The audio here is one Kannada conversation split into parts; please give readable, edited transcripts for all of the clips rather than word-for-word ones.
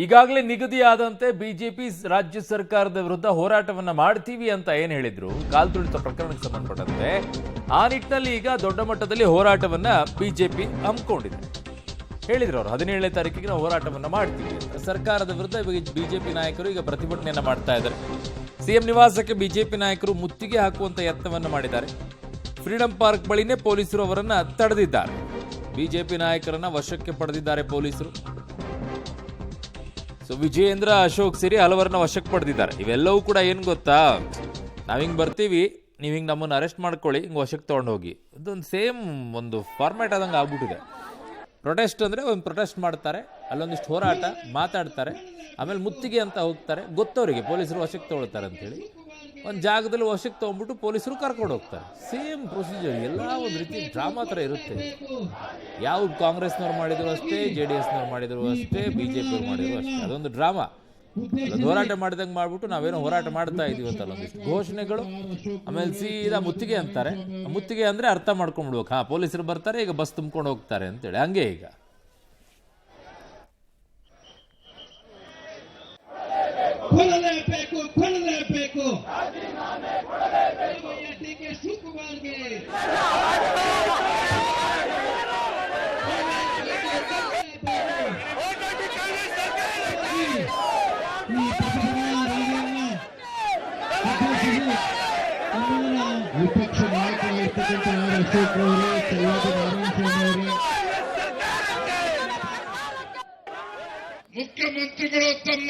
ಈಗಾಗಲೇ ನಿಗದಿಯಾದಂತೆ ಬಿಜೆಪಿ ರಾಜ್ಯ ಸರ್ಕಾರದ ವಿರುದ್ಧ ಹೋರಾಟವನ್ನ ಮಾಡ್ತೀವಿ ಅಂತ ಏನ್ ಹೇಳಿದ್ರು ಕಾಲ್ ತುಳಿತ ಪ್ರಕರಣಕ್ಕೆ ಸಂಬಂಧಪಟ್ಟಂತೆ ಆ ನಿಟ್ಟಿನಲ್ಲಿ ಈಗ ದೊಡ್ಡ ಮಟ್ಟದಲ್ಲಿ ಹೋರಾಟವನ್ನ ಬಿಜೆಪಿ ಹಮ್ಮಿಕೊಂಡಿದೆ. ಹೇಳಿದ್ರು ಅವರು 17ನೇ ತಾರೀಕಿಗೆ ನಾವು ಹೋರಾಟವನ್ನ ಮಾಡ್ತೀವಿ ಅಂತ. ಸರ್ಕಾರದ ವಿರುದ್ಧ ಬಿಜೆಪಿ ನಾಯಕರು ಈಗ ಪ್ರತಿಭಟನೆಯನ್ನ ಮಾಡ್ತಾ ಇದ್ದಾರೆ. ಸಿಎಂ ನಿವಾಸಕ್ಕೆ ಬಿಜೆಪಿ ನಾಯಕರು ಮುತ್ತಿಗೆ ಹಾಕುವಂತ ಯತ್ನವನ್ನ ಮಾಡಿದ್ದಾರೆ. ಫ್ರೀಡಂ ಪಾರ್ಕ್ ಬಳಿನೇ ಪೊಲೀಸರು ಅವರನ್ನ ತಡೆದಿದ್ದಾರೆ. ಬಿಜೆಪಿ ನಾಯಕರನ್ನ ವಶಕ್ಕೆ ಪಡೆದಿದ್ದಾರೆ ಪೊಲೀಸರು. ವಿಜಯೇಂದ್ರ, ಅಶೋಕ್ ಸೇರಿ ಹಲವರನ್ನ ವಶಕ್ಕೆ ಪಡೆದಿದ್ದಾರೆ. ಇವೆಲ್ಲವೂ ಕೂಡ ಏನು ಗೊತ್ತಾ, ನಾವು ಹಿಂಗೆ ಬರ್ತೀವಿ, ನೀವು ಹಿಂಗೆ ನಮ್ಮನ್ನು ಅರೆಸ್ಟ್ ಮಾಡ್ಕೊಳ್ಳಿ, ಹಿಂಗೆ ವಶಕ್ಕೆ ತೊಗೊಂಡೋಗಿ, ಇದೊಂದು ಸೇಮ್ ಒಂದು ಫಾರ್ಮ್ಯಾಟ್ ಆದಂಗೆ ಆಗ್ಬಿಟ್ಟಿದೆ. ಪ್ರೊಟೆಸ್ಟ್ ಅಂದರೆ ಒಂದು ಪ್ರೊಟೆಸ್ಟ್ ಮಾಡ್ತಾರೆ, ಅಲ್ಲೊಂದಿಷ್ಟು ಹೋರಾಟ ಮಾತಾಡ್ತಾರೆ, ಆಮೇಲೆ ಮುತ್ತಿಗೆ ಅಂತ ಹೋಗ್ತಾರೆ, ಗೊತ್ತವರಿಗೆ ಪೊಲೀಸರು ವಶಕ್ಕೆ ತೊಗೊಳ್ತಾರೆ ಅಂತೇಳಿ ಒಂದು ಜಾಗದಲ್ಲಿ ವಶಕ್ಕೆ ತೊಗೊಂಡ್ಬಿಟ್ಟು ಪೊಲೀಸರು ಕರ್ಕೊಂಡು ಹೋಗ್ತಾರೆ. ಸೇಮ್ ಪ್ರೊಸೀಜರ್, ಎಲ್ಲ ಒಂದು ರೀತಿ ಡ್ರಾಮಾ ಥರ ಇರುತ್ತೆ. ಯಾವ ಕಾಂಗ್ರೆಸ್ನವ್ರು ಮಾಡಿದ್ರು ಅಷ್ಟೇ, JDSನವ್ರು ಮಾಡಿದ್ರು ಅಷ್ಟೇ, BJಪಿಯವ್ರು ಮಾಡಿದ್ರು ಅಷ್ಟೇ. ಅದೊಂದು ಡ್ರಾಮಾ. ಹೋರಾಟ ಮಾಡಿದಂಗೆ ಮಾಡ್ಬಿಟ್ಟು ನಾವೇನೋ ಹೋರಾಟ ಮಾಡ್ತಾ ಇದೀವಿ ಅಂತ ಒಂದಿಷ್ಟು ಘೋಷಣೆಗಳು, ಆಮೇಲೆ ಸೀದಾ ಮುತ್ತಿಗೆ ಅಂತಾರೆ. ಮುತ್ತಿಗೆ ಅಂದರೆ ಅರ್ಥ ಮಾಡ್ಕೊಂಡ್ಬಿಡ್ಬೇಕು, ಹಾಂ ಪೊಲೀಸರು ಬರ್ತಾರೆ, ಈಗ ಬಸ್ ತುಂಬ್ಕೊಂಡು ಹೋಗ್ತಾರೆ ಅಂತೇಳಿ. ಹಂಗೆ ಈಗ ಕೊಡಲೇಬೇಕು DK ಶಿವಕುಮಾರ್ಗೆ ವಿಪಕ್ಷ ನಾಯಕರಾಗಿರ್ತಕ್ಕಂಥ ಅಶೋಕ್ ಅವರು, ಸರಿಯಾದ ನಾರಾಯಣಸ್ವಾಮಿ ಅವರು, ಮುಖ್ಯಮಂತ್ರಿಗಳು ತಮ್ಮ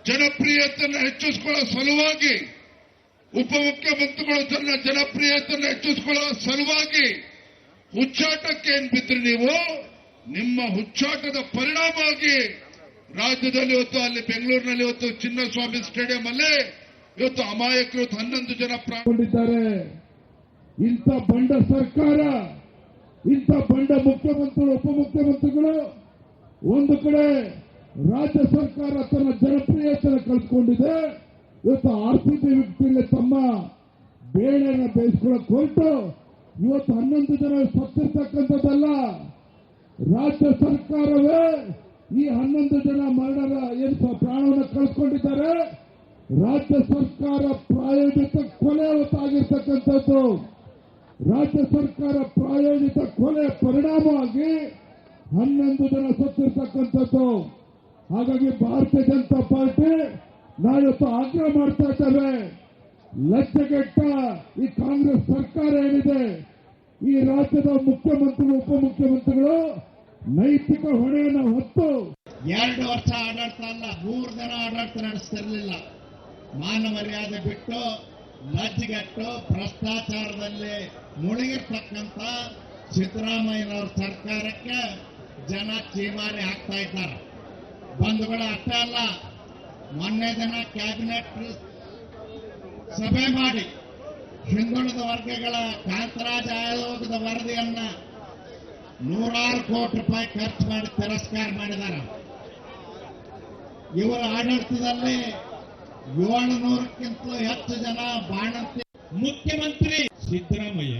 ಜನಪ್ರಿಯತೆಯನ್ನು ಹೆಚ್ಚಿಸಿಕೊಳ್ಳುವ ಸಲುವಾಗಿ, ಉಪಮುಖ್ಯಮಂತ್ರಿಗಳು ತನ್ನ ಜನಪ್ರಿಯತೆಯನ್ನು ಹೆಚ್ಚಿಸಿಕೊಳ್ಳುವ ಸಲುವಾಗಿ ಹುಚ್ಚಾಟಕ್ಕೆ ಏನ್ ಬಿದ್ರಿ ನೀವು? ನಿಮ್ಮ ಹುಚ್ಚಾಟದ ಪರಿಣಾಮವಾಗಿ ರಾಜ್ಯದಲ್ಲಿ ಇವತ್ತು, ಅಲ್ಲಿ ಬೆಂಗಳೂರಿನಲ್ಲಿ ಇವತ್ತು ಚಿನ್ನಸ್ವಾಮಿ ಸ್ಟೇಡಿಯಂ ಅಲ್ಲಿ ಇವತ್ತು ಅಮಾಯಕರು 11 ಜನ ಪ್ರಾಣಗೊಂಡಿದ್ದಾರೆ. ಇಂಥ ಬಂಡ ಸರ್ಕಾರ, ಇಂಥ ಬಂಡ ಮುಖ್ಯಮಂತ್ರಿಗಳು, ಉಪಮುಖ್ಯಮಂತ್ರಿಗಳು ಒಂದು ಕಡೆ ರಾಜ್ಯ ಸರ್ಕಾರ ತನ್ನ ಜನಪ್ರಿಯತೆಯನ್ನು ಕಳ್ಕೊಂಡಿದೆ. ಇವತ್ತು RCB ವ್ಯಕ್ತಿಗೆ ತಮ್ಮ ಬೇಳೆನ ಬೇಯಿಸ್ಕೊಳ್ಳಕ್ ಹೊರಟು ಇವತ್ತು 11 ಜನ ಸತ್ತಿರ್ತಕ್ಕಂಥದ್ದಲ್ಲ, ರಾಜ್ಯ ಸರ್ಕಾರವೇ ಈ 11 ಜನ ಮರಣದ ಏನು ಪ್ರಾಣವನ್ನು ಕಳ್ಕೊಂಡಿದ್ದಾರೆ. ರಾಜ್ಯ ಸರ್ಕಾರ ಪ್ರಾಯೋಜಿತ ಕೊಲೆ ಹೊತ್ತಾಗಿರ್ತಕ್ಕಂಥದ್ದು. ರಾಜ್ಯ ಸರ್ಕಾರ ಪ್ರಾಯೋಜಿತ ಕೊಲೆ ಪರಿಣಾಮವಾಗಿ 11 ಜನ ಸತ್ತಿರ್ತಕ್ಕಂಥದ್ದು. ಹಾಗಾಗಿ ಭಾರತೀಯ ಜನತಾ ಪಾರ್ಟಿ ನಾವಿವತ್ತು ಆಗ್ರಹ ಮಾಡ್ತಾ ಇದ್ದೇವೆ, ಲಜ್ಜೆಗೆಟ್ಟ ಈ ಕಾಂಗ್ರೆಸ್ ಸರ್ಕಾರ ಏನಿದೆ, ಈ ರಾಜ್ಯದ ಮುಖ್ಯಮಂತ್ರಿಗಳು, ಉಪಮುಖ್ಯಮಂತ್ರಿಗಳು ನೈತಿಕ ಹೊಣೆಯನ್ನು ಹೊತ್ತು 2 ವರ್ಷ ಆಡಳಿತ ಅಲ್ಲ, 3 ದಿನ ಆಡಳಿತ ನಡೆಸ್ತಿರ್ಲಿಲ್ಲ. ಮಾನ ಮರ್ಯಾದೆ ಬಿಟ್ಟು ಲಜ್ಜೆಗೆಟ್ಟು ಭ್ರಷ್ಟಾಚಾರದಲ್ಲಿ ಮುಳುಗಿರ್ತಕ್ಕಂಥ ಸಿದ್ದರಾಮಯ್ಯನವರ ಸರ್ಕಾರಕ್ಕೆ ಜನ ಚೀಮಾರಿ ಹಾಕ್ತಾ ಇದ್ದಾರೆ. ಬಂಧುಗಳು ಅಷ್ಟೇ ಅಲ್ಲ, ಮೊನ್ನೆ ದಿನ ಕ್ಯಾಬಿನೆಟ್ ಸಭೆ ಮಾಡಿ ಹಿಂದುಳಿದ ವರ್ಗಗಳ ಕಾಂತರಾಜ್ ಆಯೋಗದ ವರದಿಯನ್ನ 100 ಕೋಟಿ ರೂಪಾಯಿ ಖರ್ಚು ಮಾಡಿ ತಿರಸ್ಕಾರ ಮಾಡಿದ್ದಾರೆ. ಇವರ ಆಡಳಿತದಲ್ಲಿ 700ಕ್ಕಿಂತ ಹೆಚ್ಚು ಜನ ಬಾಣಂತಿ. ಮುಖ್ಯಮಂತ್ರಿ ಸಿದ್ದರಾಮಯ್ಯ,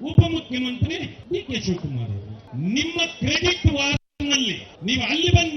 ಉಪಮುಖ್ಯಮಂತ್ರಿ DK ಶಿವಕುಮಾರ್ ಅವರು. ನಿಮ್ಮ ಕ್ರೆಡಿಟ್ ವಾರ್ನಲ್ಲಿ ನೀವು ಅಲ್ಲಿ ಬಂದು